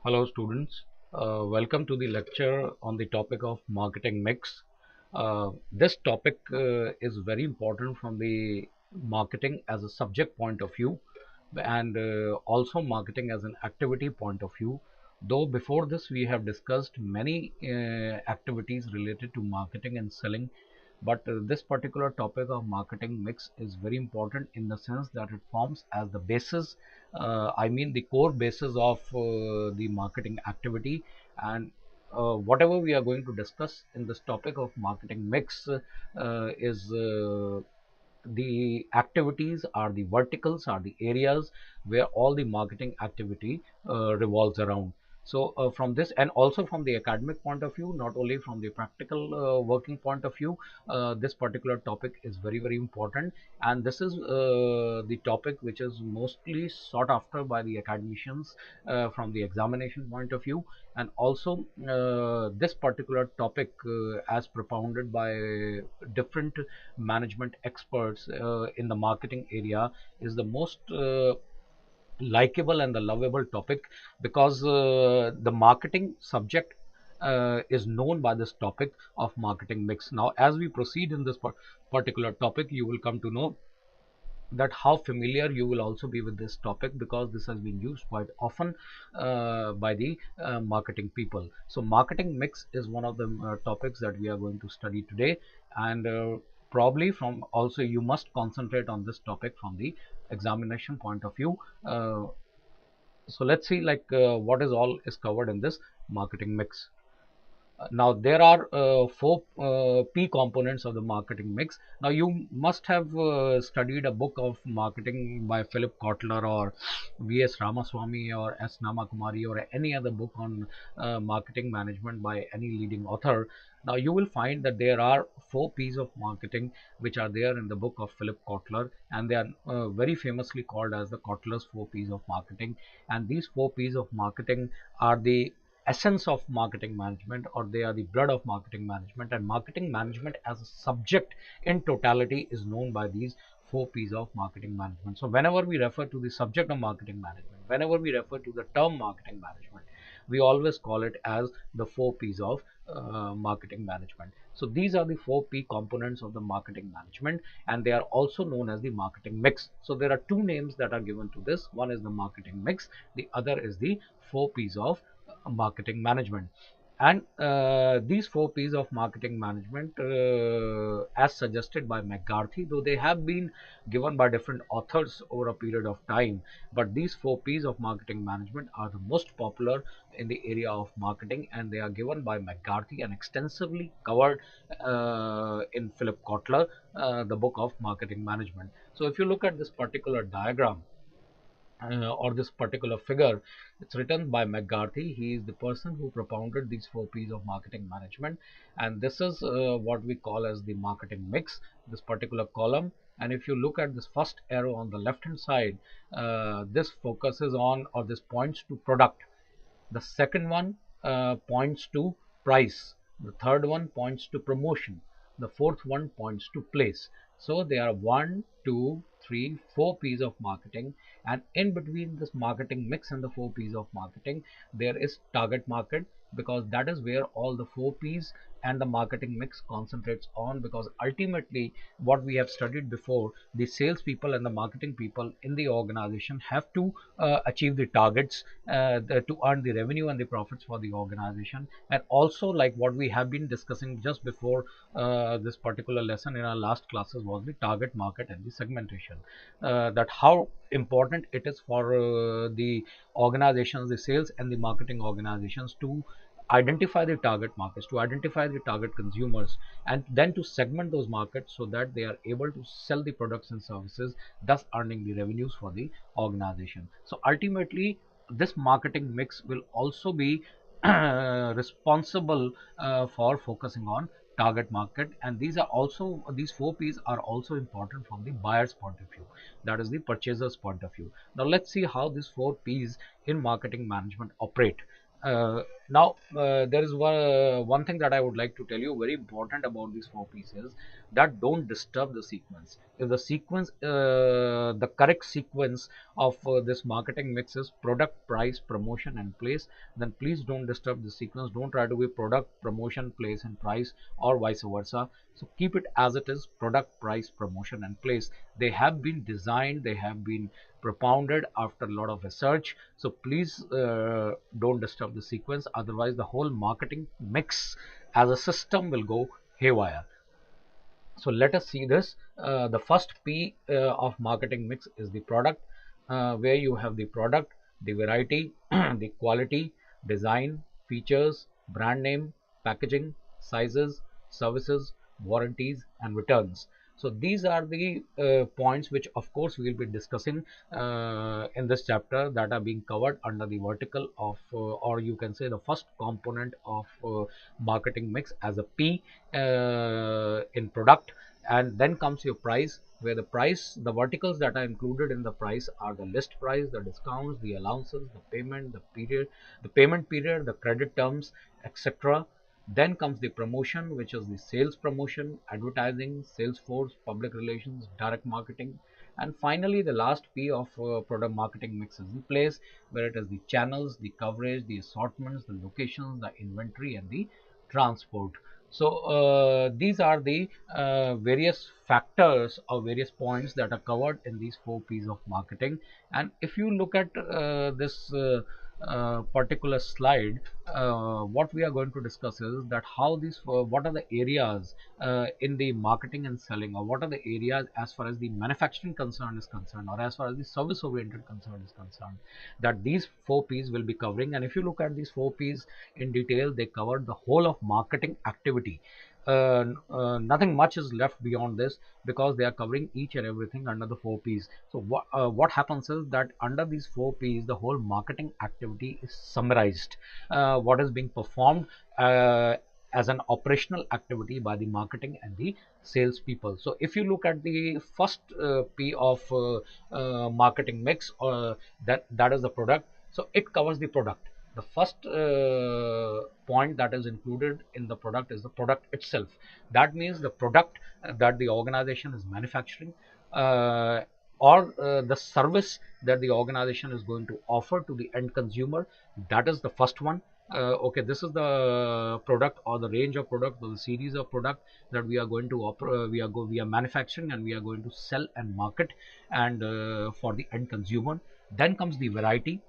Hello students, welcome to the lecture on the topic of marketing mix. This topic is very important from the marketing as a subject point of view and also marketing as an activity point of view. Though before this we have discussed many activities related to marketing and selling, but this particular topic of marketing mix is very important in the sense that it forms as the basis, I mean the core basis of the marketing activity. And whatever we are going to discuss in this topic of marketing mix is the activities are the verticals, are the areas where all the marketing activity revolves around. So from this, and also from the academic point of view, not only from the practical working point of view, this particular topic is very important, and this is the topic which is mostly sought after by the academicians from the examination point of view. And also this particular topic as propounded by different management experts in the marketing area is the most likable and the lovable topic, because the marketing subject is known by this topic of marketing mix. Now as we proceed in this particular topic, you will come to know that how familiar you will also be with this topic, because this has been used quite often by the marketing people. So marketing mix is one of the topics that we are going to study today, and probably from also you must concentrate on this topic from the examination point of view. So let's see like what is all is covered in this marketing mix. Now there are four P components of the marketing mix. Now you must have studied a book of marketing by Philip Kotler or V.S. Ramaswamy or S. Namakumari or any other book on marketing management by any leading author. Now you will find that there are four P's of marketing which are there in the book of Philip Kotler, and they are very famously called as the Kotler's four P's of marketing. And these four P's of marketing are the essence of marketing management, or they are the blood of marketing management. And marketing management as a subject in totality is known by these four P's of marketing management. So whenever we refer to the subject of marketing management, whenever we refer to the term marketing management, we always call it as the four P's of marketing management. So these are the four P components of the marketing management, and they are also known as the marketing mix. So there are two names that are given to this. One is the marketing mix, the other is the four P's of marketing management. And these four P's of marketing management, as suggested by McCarthy, though they have been given by different authors over a period of time, but these four P's of marketing management are the most popular in the area of marketing, and they are given by McCarthy and extensively covered in Philip Kotler, the book of marketing management. So if you look at this particular diagram, or this particular figure, it's written by McCarthy. He is the person who propounded these four P's of marketing management, and this is what we call as the marketing mix, this particular column. And if you look at this first arrow on the left hand side, this focuses on, or this points to product. The second one points to price. The third one points to promotion. The fourth one points to place. So there are 1, 2, 3, 4 P's of marketing, and in between this marketing mix and the 4 P's of marketing, there is target market, because that is where all the 4 P's and the marketing mix concentrates on. Because ultimately, what we have studied before, the sales people and the marketing people in the organization have to achieve the targets to earn the revenue and the profits for the organization. And also, like what we have been discussing just before this particular lesson in our last classes, was the target market and the segmentation, that how important it is for the organizations, the sales and the marketing organizations, to identify the target markets, to identify the target consumers, and then to segment those markets so that they are able to sell the products and services, thus earning the revenues for the organization. So ultimately, this marketing mix will also be responsible for focusing on target market. And these are also, these four P's are also important from the buyer's point of view, that is the purchaser's point of view. Now let's see how these four P's in marketing management operate. Now, there is one thing that I would like to tell you very important about these four pieces, that don't disturb the sequence. If the sequence, the correct sequence of this marketing mix is product, price, promotion, and place, then please don't disturb the sequence. Don't try to be product, promotion, place, and price, or vice versa. So keep it as it is: product, price, promotion, and place. They have been designed, they have been propounded after a lot of research. So please don't disturb the sequence, otherwise the whole marketing mix as a system will go haywire. So let us see this. The first P of marketing mix is the product, where you have the product, the variety, the quality, design, features, brand name, packaging, sizes, services, warranties, and returns. So these are the points which of course we will be discussing in this chapter, that are being covered under the vertical of or you can say the first component of marketing mix as a P in product. And then comes your price, where the price, the verticals that are included in the price are the list price, the discounts, the allowances, the payment, the period, the payment period, the credit terms, etc. Then comes the promotion, which is the sales promotion, advertising, sales force, public relations, direct marketing. And finally, the last P of product marketing mix is in place, where it is the channels, the coverage, the assortments, the locations, the inventory, and the transport. So these are the various factors or various points that are covered in these four P's of marketing. And if you look at this particular slide, what we are going to discuss is that how these, what are the areas in the marketing and selling, or what are the areas as far as the manufacturing concern is concerned, or as far as the service oriented concern is concerned, that these four P's will be covering. And if you look at these four P's in detail, they covered the whole of marketing activity. Nothing much is left beyond this, because they are covering each and everything under the four P's. So what happens is that under these four P's, the whole marketing activity is summarized. What is being performed as an operational activity by the marketing and the sales people. So if you look at the first P of marketing mix, that is the product. So it covers the product. The first point that is included in the product is the product itself. That means the product that the organization is manufacturing, uh, or the service that the organization is going to offer to the end consumer. That is the first one. Okay, this is the product, or the range of product, or the series of product that we are going to we are manufacturing, and we are going to sell and market, and for the end consumer. Then comes the variety.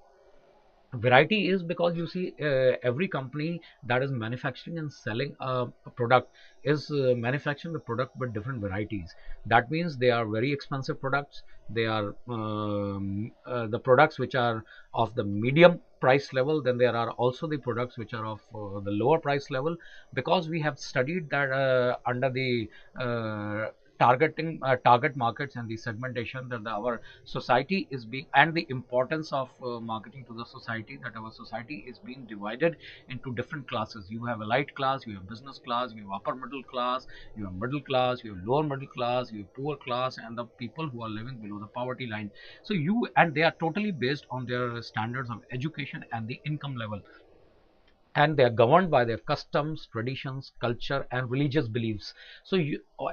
Variety is because you see, every company that is manufacturing and selling a product is manufacturing the product with different varieties. That means they are very expensive products. They are the products which are of the medium price level. Then there are also the products which are of the lower price level, because we have studied that under the target markets and the segmentation, that our society is being, and the importance of marketing to the society, that our society is being divided into different classes. You have elite class, you have business class, you have upper middle class, you have middle class, you have lower middle class, you have poor class, and the people who are living below the poverty line. So you, and they are totally based on their standards of education and the income level, and they are governed by their customs, traditions, culture, and religious beliefs. So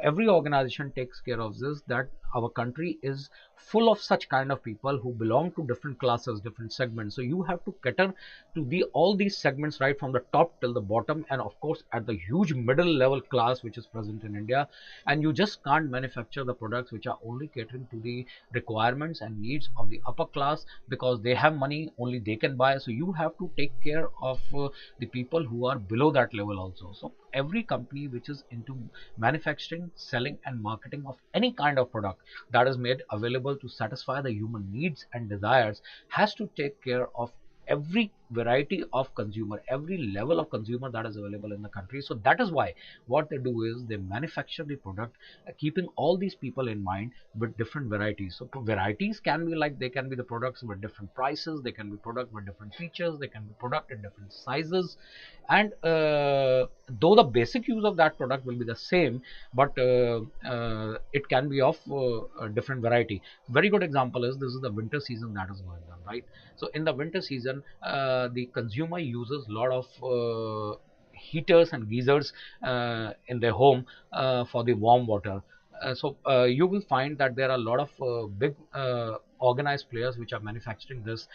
every organization takes care of this, that our country is full of such kind of people who belong to different classes, different segments. So you have to cater to the all these segments, right from the top till the bottom, and of course at the huge middle level class which is present in India. And you just can't manufacture the products which are only catering to the requirements and needs of the upper class, because they have money, only they can buy. So you have to take care of the people who are below that level also. So every company which is into manufacturing, selling, and marketing of any kind of product that is made available to satisfy the human needs and desires has to take care of every variety of consumer, every level of consumer that is available in the country. So that is why what they do is they manufacture the product, keeping all these people in mind, with different varieties. So varieties can be like, they can be the products with different prices, they can be product with different features, they can be product in different sizes. And though the basic use of that product will be the same, but it can be of a different variety. Very good example is, this is the winter season that is going on, right? So in the winter season, the consumer uses a lot of heaters and geysers in their home for the warm water. So you will find that there are a lot of big organized players which are manufacturing this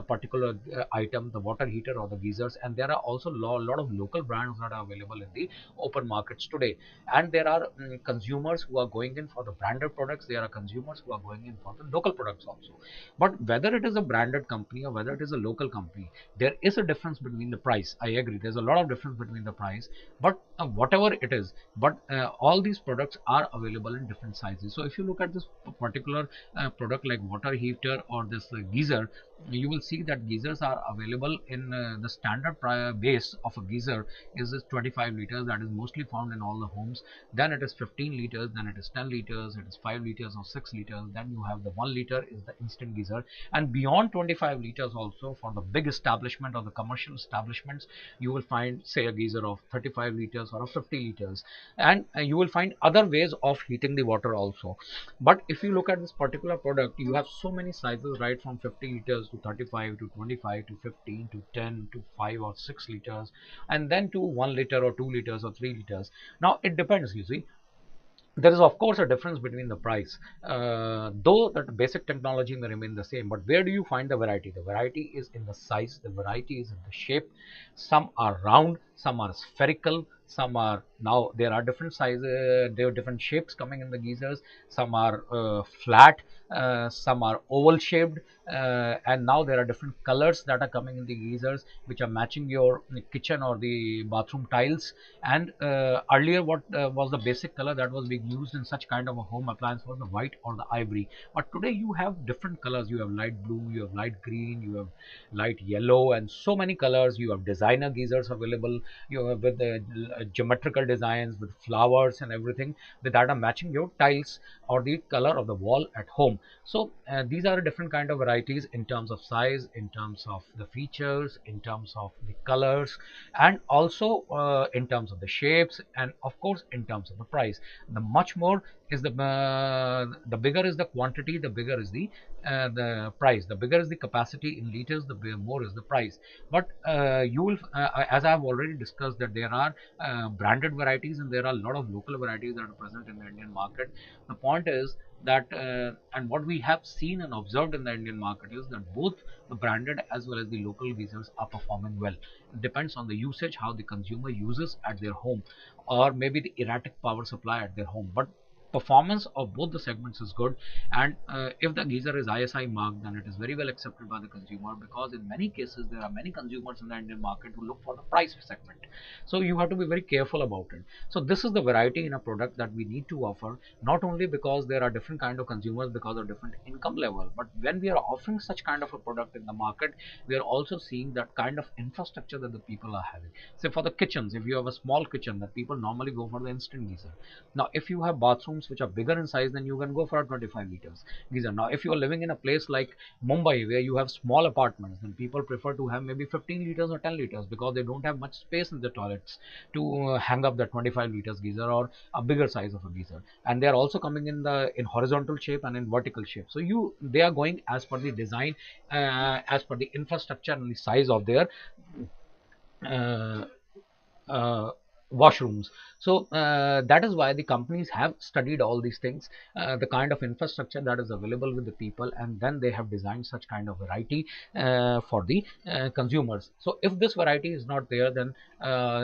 particular item, the water heater or the geysers, and there are also a lot of local brands that are available in the open markets today. And there are consumers who are going in for the branded products. There are consumers who are going in for the local products also. But whether it is a branded company or whether it is a local company, there is a difference between the price. I agree, there's a lot of difference between the price, but whatever it is, but all these products are available in different sizes. So if you look at this particular product like water heater or this geyser, you will see that geysers are available in the standard base of a geyser is this 25 liters, that is mostly found in all the homes. Then it is 15 liters, then it is 10 liters, it is 5 liters or 6 liters, then you have the 1 liter is the instant geyser. And beyond 25 liters also, for the big establishment or the commercial establishments, you will find say a geyser of 35 liters or of 50 liters. And you will find other ways of heating the water also. But if you look at this particular product, you have so many sizes, right from 50 liters to 35 to 25 to 15 to 10 to 5 or 6 liters, and then to 1 liter or 2 liters or 3 liters. Now it depends, you see. There is of course a difference between the price, though that basic technology may remain the same. But where do you find the variety? The variety is in the size, the variety is in the shape. Some are round, some are spherical, some are, now there are different sizes, there are different shapes coming in the geysers. Some are flat, some are oval shaped, and now there are different colors that are coming in the geysers which are matching your kitchen or the bathroom tiles. And earlier what was the basic color that was being used in such kind of a home appliance was the white or the ivory. But today you have different colors. You have light blue, you have light green, you have light yellow, and so many colors. You have designer geysers available, you have with the geometrical designs with flowers and everything that are matching your tiles or the color of the wall at home. So these are different kind of varieties in terms of size, in terms of the features, in terms of the colors, and also in terms of the shapes, and of course in terms of the price. The much more is the bigger is the quantity, the bigger is the price. The bigger is the capacity in liters, the more is the price. But you will as I have already discussed, that there are branded varieties and there are a lot of local varieties that are present in the Indian market. The point is that and what we have seen and observed in the Indian market is that both the branded as well as the local geysers are performing well. It depends on the usage, how the consumer uses at their home, or maybe the erratic power supply at their home. But performance of both the segments is good. And if the geyser is ISI marked, then it is very well accepted by the consumer, because in many cases there are many consumers in the Indian market who look for the price segment. So you have to be very careful about it. So this is the variety in a product that we need to offer, not only because there are different kind of consumers because of different income level, but when we are offering such kind of a product in the market, we are also seeing that kind of infrastructure that the people are having. Say for the kitchens, if you have a small kitchen, that people normally go for the instant geyser. Now if you have bathrooms which are bigger in size, then you can go for a 25 liters geyser. Now if you are living in a place like Mumbai where you have small apartments, then people prefer to have maybe 15 liters or 10 liters because they don't have much space in the toilets to hang up the 25 liters geyser or a bigger size of a geyser. And they are also coming in horizontal shape and in vertical shape. So they are going as per the design, as per the infrastructure and the size of their uh, uh, washrooms. So that is why the companies have studied all these things, the kind of infrastructure that is available with the people, and then they have designed such kind of variety for the consumers. So if this variety is not there, then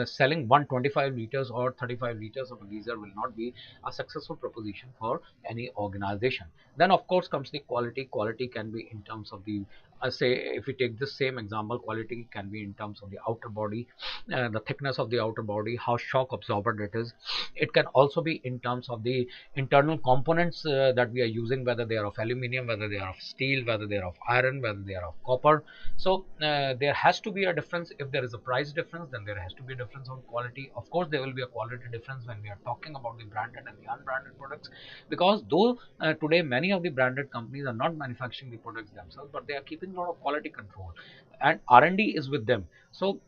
selling 125 liters or 35 liters of a geyser will not be a successful proposition for any organization. Then of course comes the quality. Quality can be in terms of the say if we take this same example, quality can be in terms of the outer body, the thickness of the outer body, how shock absorbent it is. It can also be in terms of the internal components that we are using, whether they are of aluminium, whether they are of steel, whether they are of iron, whether they are of copper. So there has to be a difference. If there is a price difference, then there has to be a difference on quality. Of course there will be a quality difference when we are talking about the branded and the unbranded products, because though today many of the branded companies are not manufacturing the products themselves, but they are keeping a lot of quality control, and R&D is with them. So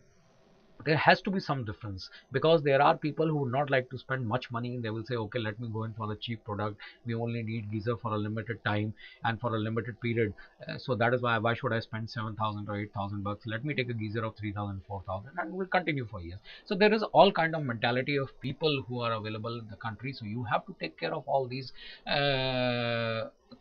there has to be some difference, because there are people who would not like to spend much money. They will say, okay, let me go in for the cheap product. We only need geyser for a limited time and for a limited period. So that is why should I spend 7,000 or 8,000 bucks? Let me take a geyser of 3,000, 4,000, and we'll continue for years. So there is all kind of mentality of people who are available in the country. So you have to take care of all these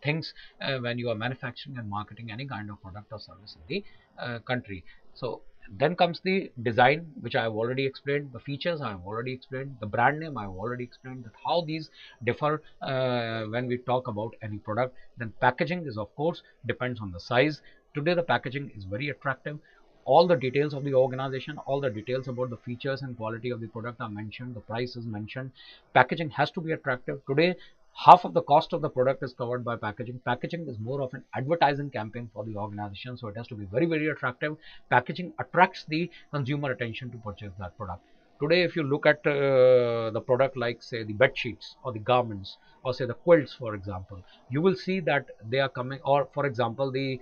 things when you are manufacturing and marketing any kind of product or service in the country. So then comes the design, which I have already explained, the features I have already explained, the brand name I have already explained, that how these differ when we talk about any product. Then packaging is, of course, depends on the size. Today the packaging is very attractive. All the details of the organization, all the details about the features and quality of the product are mentioned, the price is mentioned. Packaging has to be attractive. Today half of the cost of the product is covered by packaging. Packaging is more of an advertising campaign for the organization, so it has to be very, very attractive. Packaging attracts the consumer attention to purchase that product. Today, if you look at the product like, say, the bed sheets or the garments, or say the quilts, for example, you will see that they are coming, or for example, the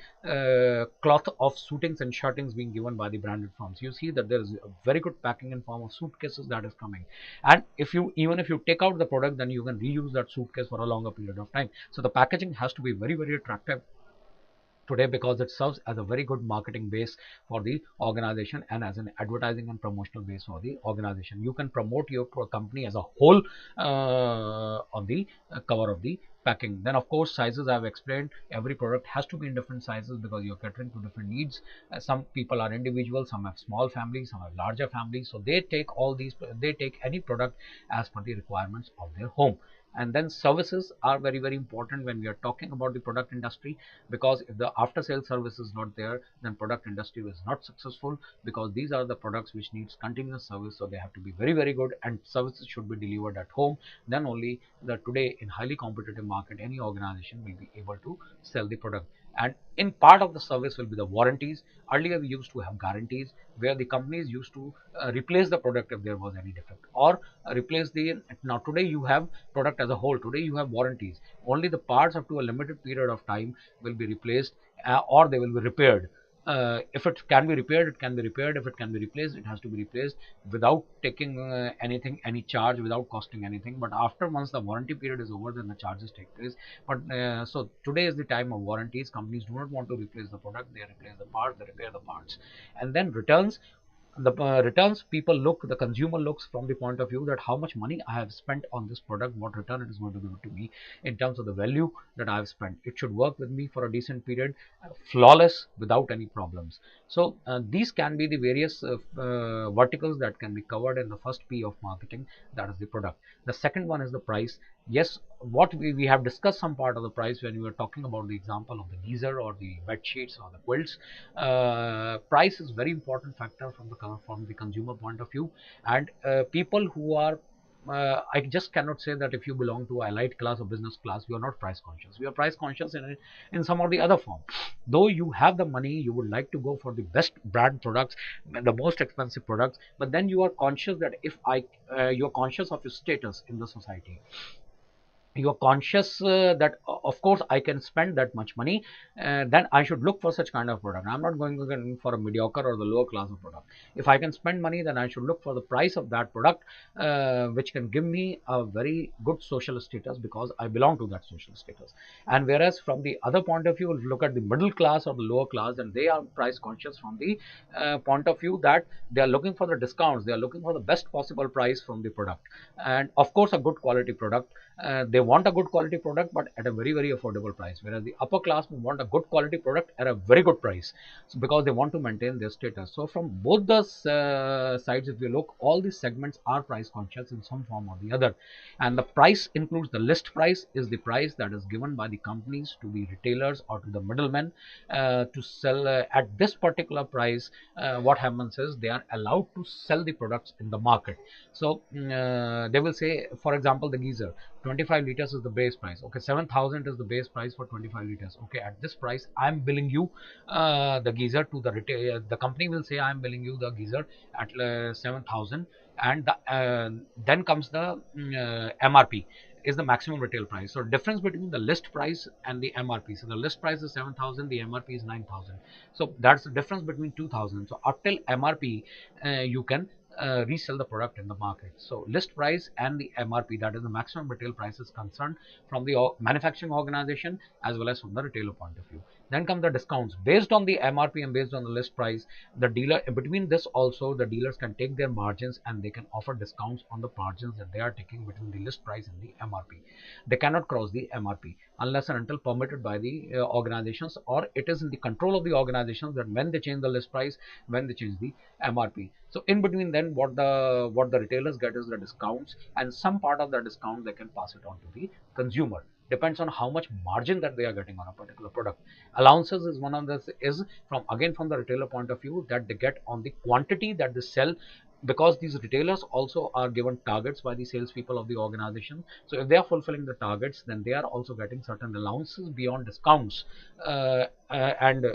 cloth of suitings and shirtings being given by the branded firms. You see that there is a very good packing in form of suitcases that is coming. And if you, even if you take out the product, then you can reuse that suitcase for a longer period of time. So the packaging has to be very, very attractive today, because it serves as a very good marketing base for the organization and as an advertising and promotional base for the organization. You can promote your company as a whole on the cover of the packing. Then of course sizes I have explained. Every product has to be in different sizes because you're catering to different needs. Some people are individuals, some have small families, some have larger families, so they take all these, they take any product as per the requirements of their home. And then services are very, very important when we are talking about the product industry, because if the after sales service is not there, then product industry is not successful, because these are the products which needs continuous service. So they have to be very, very good, and services should be delivered at home. Then only the today in highly competitive market, any organization will be able to sell the product. And in part of the service will be the warranties. Earlier we used to have guarantees, where the companies used to replace the product if there was any defect, or replace the, now today you have product as a whole. Today you have warranties. Only the parts up to a limited period of time will be replaced, or they will be repaired. If it can be repaired, it can be repaired. If it can be replaced, it has to be replaced without taking anything, any charge, without costing anything. But after, once the warranty period is over, then the charges take place. But so today is the time of warranties. Companies do not want to replace the product, they replace the parts, they repair the parts. And then returns. The returns, people look, the consumer looks from the point of view that how much money I have spent on this product, what return it is going to give to me in terms of the value that I have spent. It should work with me for a decent period, flawless, without any problems. So these can be the various verticals that can be covered in the first P of marketing, that is the product. The second one is the price. Yes, what we have discussed some part of the price when we were talking about the example of the geyser or the bed sheets or the quilts. Price is very important factor from the consumer point of view. And people who are I just cannot say that if you belong to elite class or business class, you are not price conscious. You are price conscious in some or the other form. Though you have the money, you would like to go for the best brand products, the most expensive products, but then you are conscious that if you are conscious of your status in the society. You are conscious that of course I can spend that much money, then I should look for such kind of product. I'm not going to go for a mediocre or the lower class of product. If I can spend money, then I should look for the price of that product, which can give me a very good social status, because I belong to that social status. And whereas from the other point of view, look at the middle class or the lower class, and they are price conscious from the point of view that they are looking for the discounts, they are looking for the best possible price from the product, and of course a good quality product. They want a good quality product, but at a very, very affordable price, whereas the upper class want a good quality product at a very good price, so because they want to maintain their status. So from both the sides, if you look, all these segments are price conscious in some form or the other. And the price includes the list price, is the price that is given by the companies to the retailers or to the middlemen to sell at this particular price. What happens is they are allowed to sell the products in the market. So they will say, for example, the geyser, 25 liters is the base price. Okay, 7,000 is the base price for 25 liters. Okay, at this price I'm billing you the geyser to the retail. The company will say I'm billing you the geyser at 7,000, and then comes the MRP. is the maximum retail price. So difference between the list price and the MRP. So the list price is 7,000, the MRP is 9,000. So that's the difference between 2,000. So up till MRP, you can resell the product in the market. So list price and the MRP, that is the maximum retail price, is concerned from the manufacturing organization as well as from the retailer point of view. Then come the discounts based on the MRP and based on the list price. The dealer, between this also, the dealers can take their margins and they can offer discounts on the margins that they are taking between the list price and the MRP. They cannot cross the MRP unless and until permitted by the organizations, or it is in the control of the organizations that when they change the list price, when they change the MRP. So in between, then what the retailers get is the discounts, and some part of the discount they can pass it on to the consumer. Depends on how much margin that they are getting on a particular product. Allowances is one of the, is from, again, from the retailer point of view, that they get on the quantity that they sell, because these retailers also are given targets by the salespeople of the organization. So if they are fulfilling the targets, then they are also getting certain allowances beyond discounts, and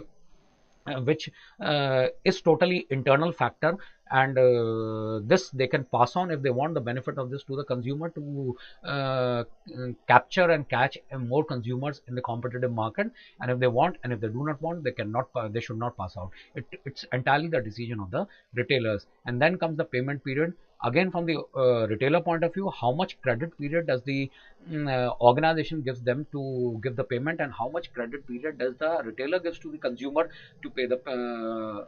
which is totally internal factor. And this they can pass on, if they want the benefit of this, to the consumer, to capture and catch more consumers in the competitive market. And if they want, and if they do not want, they cannot, they should not pass out. It's entirely the decision of the retailers. And then comes the payment period. Again, from the retailer point of view, how much credit period does the organization gives them to give the payment, and how much credit period does the retailer gives to the consumer to pay the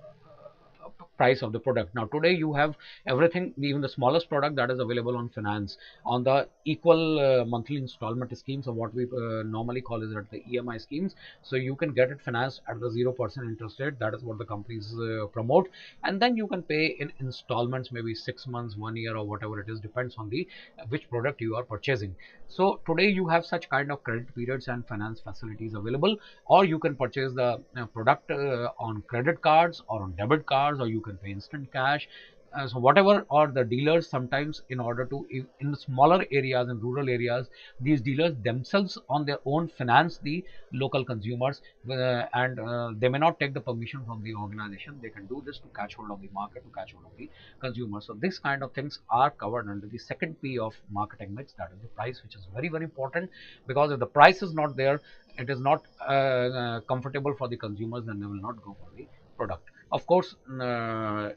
price of the product. Now today you have everything, even the smallest product, that is available on finance, on the equal monthly installment schemes, or what we normally call is at the EMI schemes. So you can get it financed at the 0% interest rate. That is what the companies promote. And then you can pay in installments, maybe 6 months, 1 year, or whatever it is, depends on the which product you are purchasing. So today you have such kind of credit periods and finance facilities available. Or you can purchase the product on credit cards or on debit cards, or you can pay instant cash. So whatever, or the dealers sometimes, in order to, in the smaller areas and rural areas, these dealers themselves on their own finance the local consumers, and they may not take the permission from the organization. They can do this to catch hold of the market, to catch hold of the consumer. So this kind of things are covered under the second P of marketing mix, that is the price, which is very, very important. Because if the price is not there, it is not comfortable for the consumers, then they will not go for the product. Of course,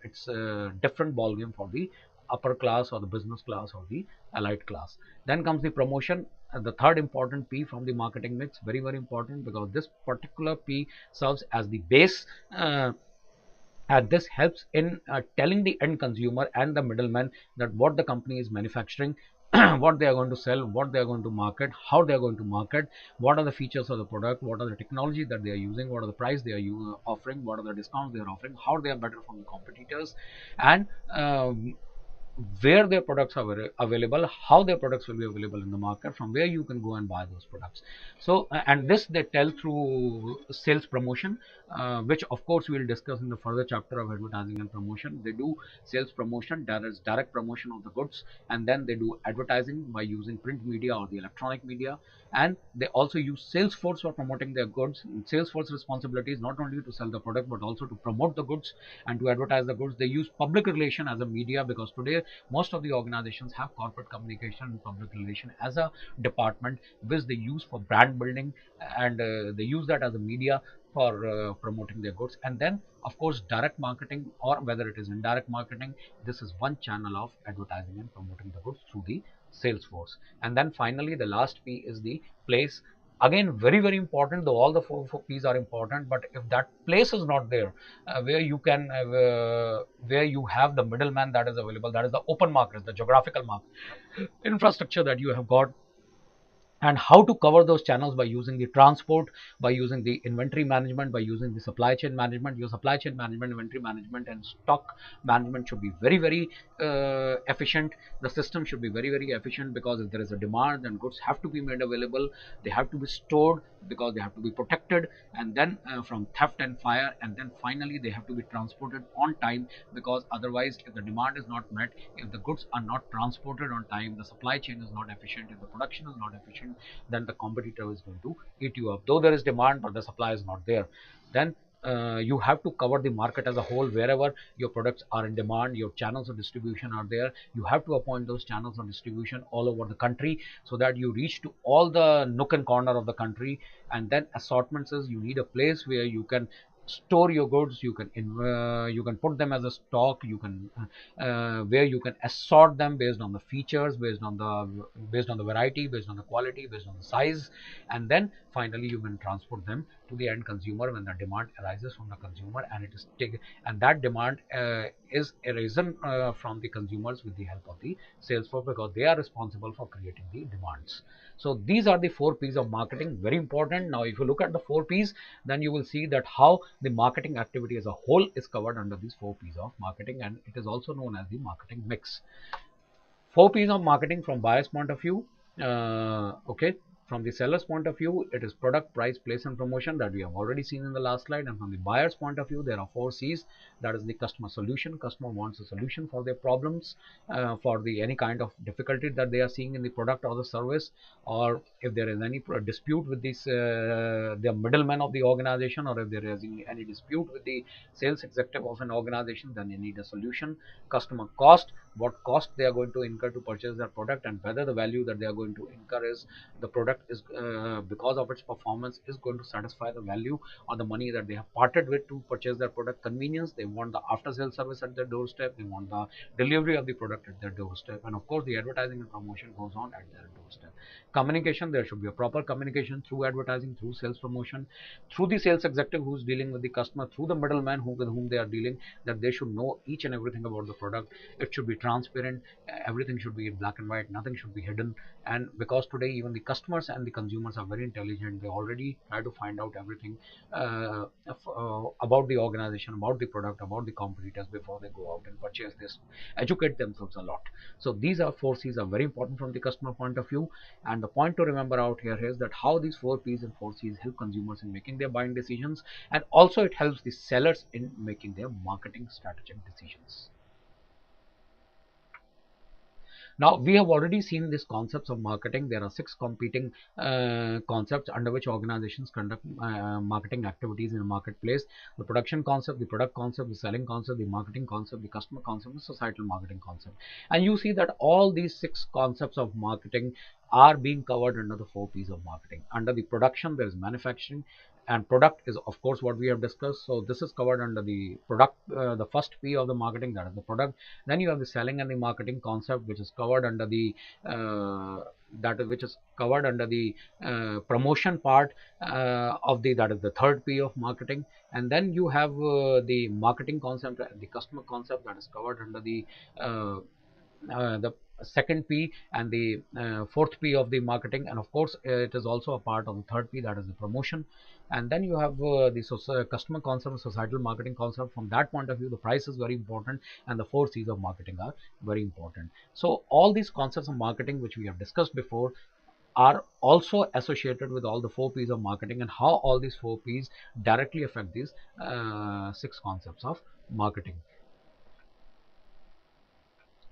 it's a different ball game for the upper class or the business class or the elite class. Then comes the promotion, the third important P from the marketing mix. Very, very important, because this particular P serves as the base, and this helps in telling the end consumer and the middleman that what the company is manufacturing, what they are going to sell, what they are going to market, how they are going to market, what are the features of the product, what are the technology that they are using, what are the price they are offering, what are the discounts they are offering, how they are better from the competitors, and where their products are available, how their products will be available in the market, from where you can go and buy those products. So and this they tell through sales promotion, which of course we will discuss in the further chapter of advertising and promotion. They do sales promotion, that is direct promotion of the goods, and then they do advertising by using print media or the electronic media. And they also use Salesforce for promoting their goods. Salesforce responsibility is not only to sell the product, but also to promote the goods and to advertise the goods. They use public relation as a media, because today most of the organizations have corporate communication and public relation as a department, which they use for brand building, and they use that as a media for promoting their goods. And then of course direct marketing, or whether it is indirect marketing, this is one channel of advertising and promoting the goods through the Salesforce. And then finally the last P is the place. Again, very, very important, though all the four P's are important, but if that place is not there, where you can where you have the middleman that is available, that is the open market, the geographical market infrastructure that you have got, and how to cover those channels by using the transport, by using the inventory management, by using the supply chain management. Your supply chain management, inventory management, and stock management should be very, very efficient. The system should be very, very efficient, because if there is a demand, then goods have to be made available, they have to be stored, because they have to be protected, and then from theft and fire, and then finally they have to be transported on time, because otherwise, if the demand is not met, if the goods are not transported on time, the supply chain is not efficient, if the production is not efficient, then the competitor is going to eat you up. Though there is demand, but the supply is not there. Then you have to cover the market as a whole. Wherever your products are in demand, your channels of distribution are there, you have to appoint those channels of distribution all over the country, so that you reach to all the nook and corner of the country. And then assortments is, you need a place where you can store your goods, you can put them as a stock, you can where you can assort them based on the features, based on the variety, based on the quality, based on the size. And then finally you can transport them to the end consumer when the demand arises from the consumer, and it is taken, and that demand is arisen from the consumers with the help of the sales force, because they are responsible for creating the demands. So these are the 4 P's of marketing, very important. Now if you look at the 4 P's, then you will see that how the marketing activity as a whole is covered under these 4 P's of marketing, and it is also known as the marketing mix. 4 P's of marketing from buyer's point of view. Okay, from the seller's point of view, it is product, price, place, and promotion, that we have already seen in the last slide. And from the buyer's point of view, there are 4 C's. That is the customer solution. Customer wants a solution for their problems, for the any kind of difficulty that they are seeing in the product or the service, or if there is any dispute with this the middleman of the organization, or if there is any dispute with the sales executive of an organization, then they need a solution. Customer cost, what cost they are going to incur to purchase that product, and whether the value that they are going to incur is the product is because of its performance is going to satisfy the value or the money that they have parted with to purchase their product. Convenience, they want the after sales service at their doorstep, they want the delivery of the product at their doorstep, and of course the advertising and promotion goes on at their doorstep. Communication, there should be a proper communication through advertising, through sales promotion, through the sales executive who is dealing with the customer, through the middleman with whom they are dealing, that they should know each and everything about the product. It should be transparent, everything should be in black and white, nothing should be hidden. And because today even the customers and the consumers are very intelligent, they already try to find out everything about the organization, about the product, about the competitors before they go out and purchase this, educate themselves a lot. So these are 4 C's are very important from the customer point of view. And the point to remember out here is that how these 4 P's and 4 C's help consumers in making their buying decisions, and also it helps the sellers in making their marketing strategic decisions. Now, we have already seen these concepts of marketing. There are 6 competing concepts under which organizations conduct marketing activities in a marketplace: the production concept, the product concept, the selling concept, the marketing concept, the customer concept, the societal marketing concept. And you see that all these 6 concepts of marketing are being covered under the 4 P's of marketing. Under the production, there is manufacturing, and product is of course what we have discussed. So this is covered under the product, the first P of the marketing, that is the product. Then you have the selling and the marketing concept, which is covered under the which is covered under the promotion part of the, that is the third P of marketing. And then you have the marketing concept, the customer concept, that is covered under the second P, and the fourth P of the marketing. And of course it is also a part of the third P, that is the promotion. And then you have the customer concept, societal marketing concept. From that point of view, the price is very important, and the 4 C's of marketing are very important. So all these concepts of marketing which we have discussed before are also associated with all the 4 P's of marketing, and how all these 4 P's directly affect these 6 concepts of marketing.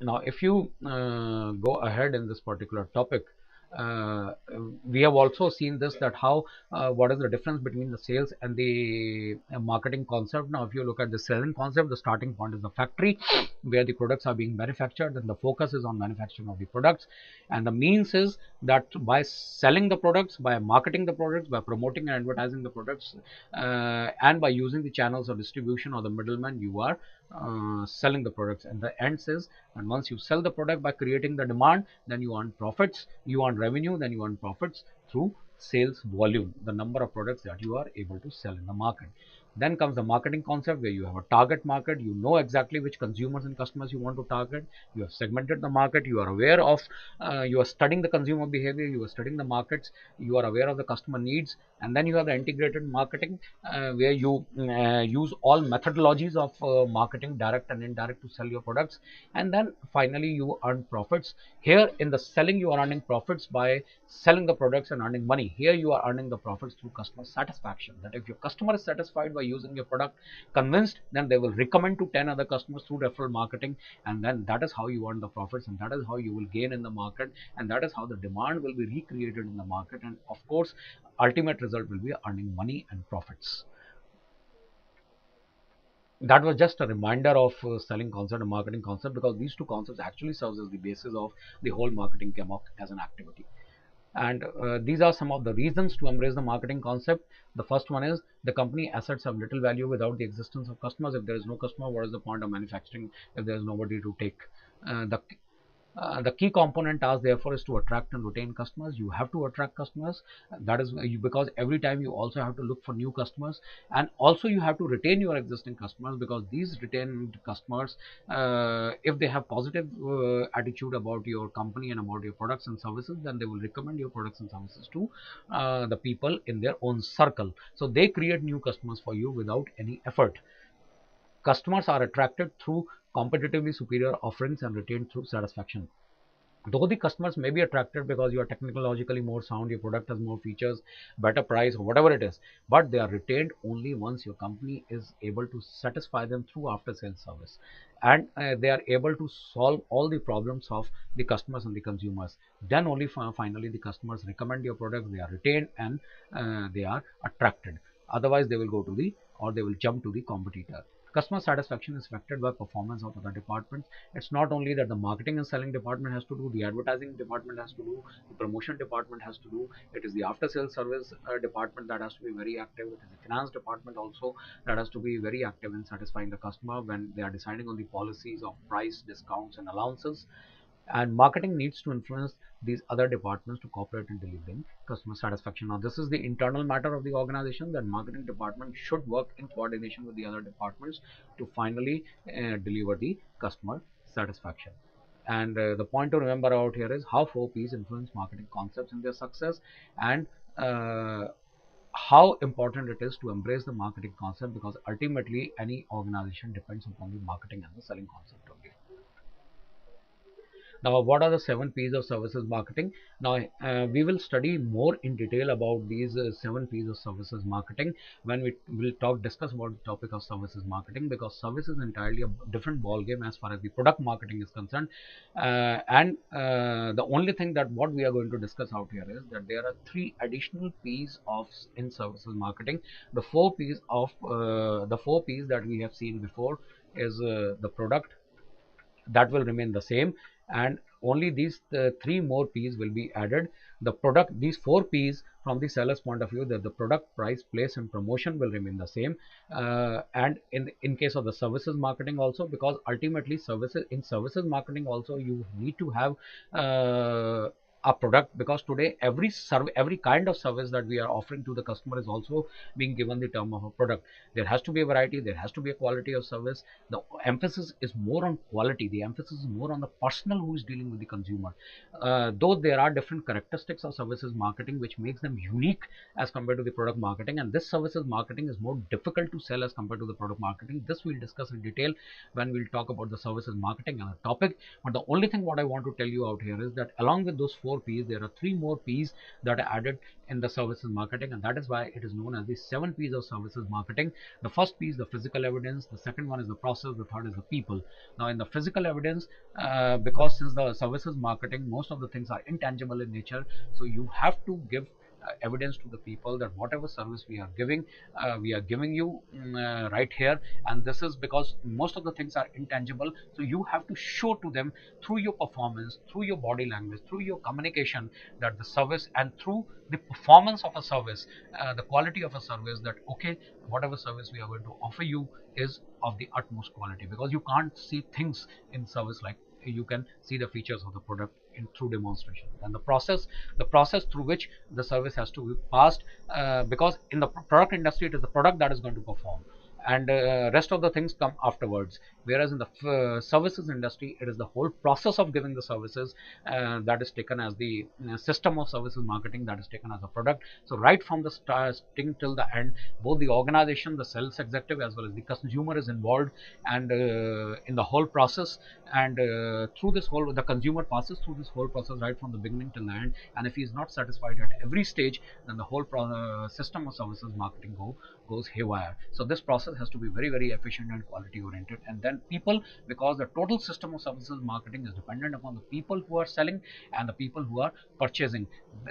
Now, if you go ahead in this particular topic, uh, we have also seen this, that how what is the difference between the sales and the marketing concept. Now, if you look at the selling concept, the starting point is the factory where the products are being manufactured, and the focus is on manufacturing of the products. And the means is that by selling the products, by marketing the products, by promoting and advertising the products, and by using the channels of distribution or the middleman, you are selling the products. And the end says, and once you sell the product by creating the demand, then you earn profits, you earn revenue, then you earn profits through sales volume, the number of products that you are able to sell in the market. Then comes the marketing concept, where you have a target market. You know exactly which consumers and customers you want to target. You have segmented the market. You are aware of, you are studying the consumer behavior. You are studying the markets. You are aware of the customer needs. And then you have the integrated marketing, where you use all methodologies of marketing, direct and indirect, to sell your products. And then finally you earn profits. Here in the selling, you are earning profits by selling the products and earning money. Here you are earning the profits through customer satisfaction, that if your customer is satisfied by using your product, convinced, then they will recommend to 10 other customers through referral marketing. And then that is how you earn the profits, and that is how you will gain in the market, and that is how the demand will be recreated in the market. And of course ultimate result will be earning money and profits. That was just a reminder of selling concept and marketing concept, because these two concepts actually serves as the basis of the whole marketing came up as an activity. And these are some of the reasons to embrace the marketing concept. The first one is the company assets have little value without the existence of customers. If there is no customer, what is the point of manufacturing if there is nobody to take? The key component task therefore is to attract and retain customers. You have to attract customers. That is because every time you also have to look for new customers, and also you have to retain your existing customers, because these retained customers, if they have positive attitude about your company and about your products and services, then they will recommend your products and services to the people in their own circle. So they create new customers for you without any effort. Customers are attracted through competitively superior offerings and retained through satisfaction. Though the customers may be attracted because you are technologically more sound, your product has more features, better price, or whatever it is, but they are retained only once your company is able to satisfy them through after sales service, and they are able to solve all the problems of the customers and the consumers. Then only finally the customers recommend your product, they are retained, and they are attracted. Otherwise they will go to the, or they will jump to the competitor. Customer satisfaction is affected by performance of other departments. It's not only that the marketing and selling department has to do, the advertising department has to do, the promotion department has to do. It is the after sales service department that has to be very active. It is the finance department also that has to be very active in satisfying the customer when they are deciding on the policies of price, discounts, and allowances. And marketing needs to influence these other departments to cooperate in delivering customer satisfaction. Now this is the internal matter of the organization, that marketing department should work in coordination with the other departments to finally deliver the customer satisfaction. And the point to remember out here is how 4Ps influence marketing concepts in their success, and how important it is to embrace the marketing concept, because ultimately any organization depends upon the marketing and the selling concept only. Now, what are the 7 P's of services marketing? Now, we will study more in detail about these 7 P's of services marketing when we will discuss about the topic of services marketing, because service is entirely a different ball game as far as the product marketing is concerned. And the only thing that what we are going to discuss out here is that there are 3 additional P's of in services marketing. The 4 P's that we have seen before is the product, that will remain the same, and only these 3 more P's will be added. The product, these 4 P's from the seller's point of view, that the product, price, place, and promotion will remain the same. And in case of the services marketing also, because ultimately services marketing also you need to have a product, because today every kind of service that we are offering to the customer is also being given the term of a product. There has to be a variety, there has to be a quality of service. The emphasis is more on quality, the emphasis is more on the personal who is dealing with the consumer. Though there are different characteristics of services marketing which makes them unique as compared to the product marketing, and this services marketing is more difficult to sell as compared to the product marketing. This we'll discuss in detail when we'll talk about the services marketing as a topic. But the only thing what I want to tell you out here is that along with those 4 P's, there are 3 more P's that are added in the services marketing, and that is why it is known as the 7 P's of services marketing. The first P is the physical evidence, the second one is the process, the third is the people. Now in the physical evidence, because since the services marketing, most of the things are intangible in nature, so you have to give evidence to the people that whatever service we are giving you right here. And this is because most of the things are intangible, so you have to show to them through your performance, through your body language, through your communication, that the service, and through the performance of a service, the quality of a service, that okay, whatever service we are going to offer you is of the utmost quality, because you can't see things in service like you can see the features of the product in through demonstration. And the process through which the service has to be passed, because in the product industry it is the product that is going to perform, and rest of the things come afterwards. Whereas in the services industry, it is the whole process of giving the services that is taken as the system of services marketing, that is taken as a product. So right from the starting till the end, both the organization, the sales executive, as well as the consumer is involved, and in the whole process. And through this whole, the consumer passes through this whole process right from the beginning till the end, and if he is not satisfied at every stage, then the whole system of services marketing goes haywire. So this process has to be very, very efficient and quality oriented. And then people, because the total system of services marketing is dependent upon the people who are selling and the people who are purchasing.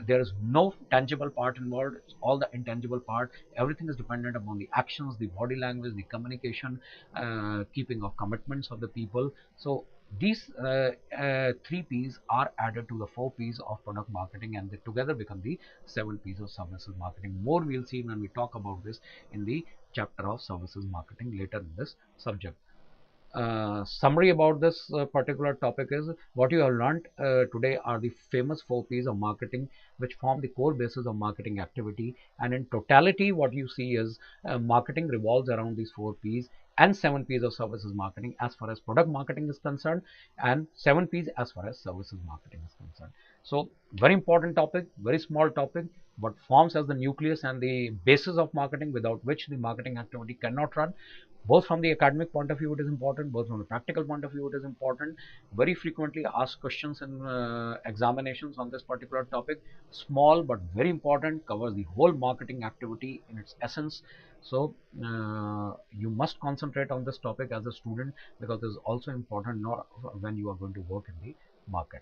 There is no tangible part involved, it's all the intangible part. Everything is dependent upon the actions, the body language, the communication, keeping of commitments of the people. So these three P's are added to the four P's of product marketing, and they together become the seven P's of services marketing. More we'll see when we talk about this in the chapter of services marketing later in this subject. Summary about this particular topic is what you have learned today are the famous four P's of marketing, which form the core basis of marketing activity. And in totality, what you see is marketing revolves around these four P's and seven P's of services marketing as far as product marketing is concerned, and seven P's as far as services marketing is concerned. So, very important topic, very small topic, but forms as the nucleus and the basis of marketing, without which the marketing activity cannot run. Both from the academic point of view it is important, both from the practical point of view it is important. Very frequently asked questions in examinations on this particular topic. Small but very important, covers the whole marketing activity in its essence. So you must concentrate on this topic as a student, because it is also important when you are going to work in the market.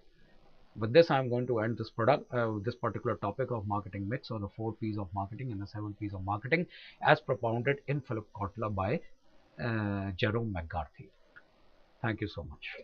With this, I am going to end this particular topic of marketing mix, or the four P's of marketing and the seven P's of marketing, as propounded in Philip Kotler by Jerome McCarthy. Thank you so much.